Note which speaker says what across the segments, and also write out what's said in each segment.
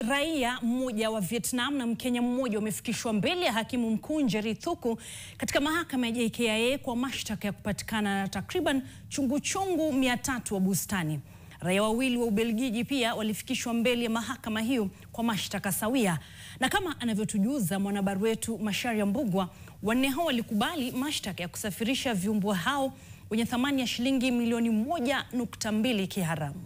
Speaker 1: Raia mmoja wa Vietnam na Mkenya mmoja wamefikishwa mbele ya hakimu mkuu Njeri Thuku katika mahakama ya JKIA kwa mashtaka ya kupatikana na takriban chungu 300 wa bustani. Raia wawili wa Ubelgiji pia walifikishwa mbele ya mahakama hiyo kwa mashtaka sawia. Na kama anavyotujuza mwanahabari wetu Macharia Mbugua, wanne hao walikubali mashtaka ya kusafirisha viumbe hao wenye thamani ya shilingi milioni 1.2 kiharamu.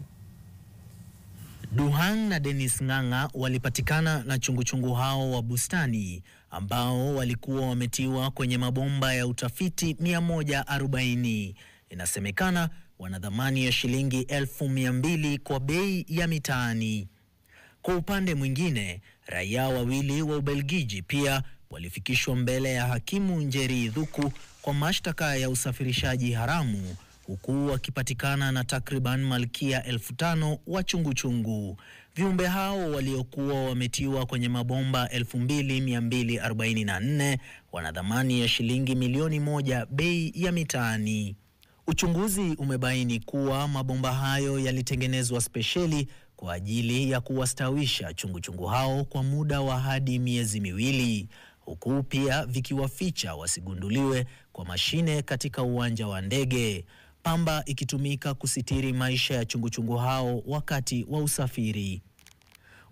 Speaker 2: Duhan na Dennis Ng'ang'a walipatikana na chungu hao wa bustani ambao walikuwa wametiwa kwenye mabomba ya utafiti 140. Inasemekana wana thamani ya shilingi 200,000 kwa bei ya mitaani. Kwa upande mwingine, raia wawili wa Ubelgiji pia walifikishwa mbele ya hakimu Njeri Thuku kwa mashtaka ya usafirishaji haramu, huku wakipatikana na takriban malkia 5,000 wa chungu. Viumbe hao waliokuwa wametiwa kwenye mabomba 2,244 wana thamani ya shilingi milioni 1 bei ya mitaani. Uchunguzi umebaini kuwa mabomba hayo yalitengenezwa spesheli kwa ajili ya kuwastawisha chungu hao kwa muda wa hadi miezi 2, huku pia vikiwaficha wasigunduliwe kwa mashine katika uwanja wa ndege, pamba ikitumika kusitiri maisha ya chungu hao wakati wa usafiri.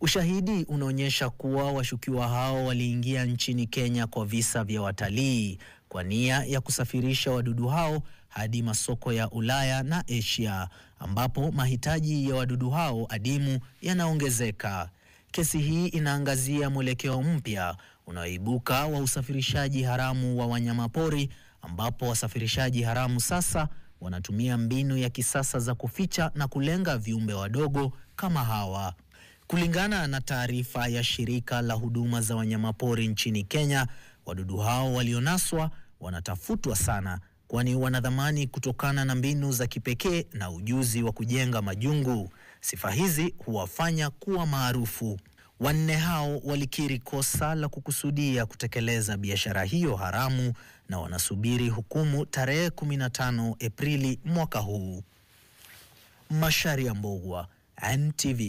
Speaker 2: Ushahidi unaonyesha kuwa washukiwa hao waliingia nchini Kenya kwa visa vya watalii kwa nia ya kusafirisha wadudu hao hadi masoko ya Ulaya na Asia, ambapo mahitaji ya wadudu hao adimu yanaongezeka. Kesi hii inaangazia mwelekeo mpya unaoibuka wa usafirishaji haramu wa wanyamapori, ambapo wasafirishaji haramu sasa wanatumia mbinu ya kisasa za kuficha na kulenga viumbe wadogo kama hawa. Kulingana na taarifa ya shirika la huduma za wanyamapori nchini Kenya, wadudu hao walionaswa wanatafutwa sana, kwani wana thamani kutokana na mbinu za kipekee na ujuzi wa kujenga majungu. Sifa hizi huwafanya kuwa maarufu. Wanne hao walikiri kosa la kukusudia kutekeleza biashara hiyo haramu na wanasubiri hukumu tarehe 15 Aprili mwaka huu. Macharia Mbugua, NTV.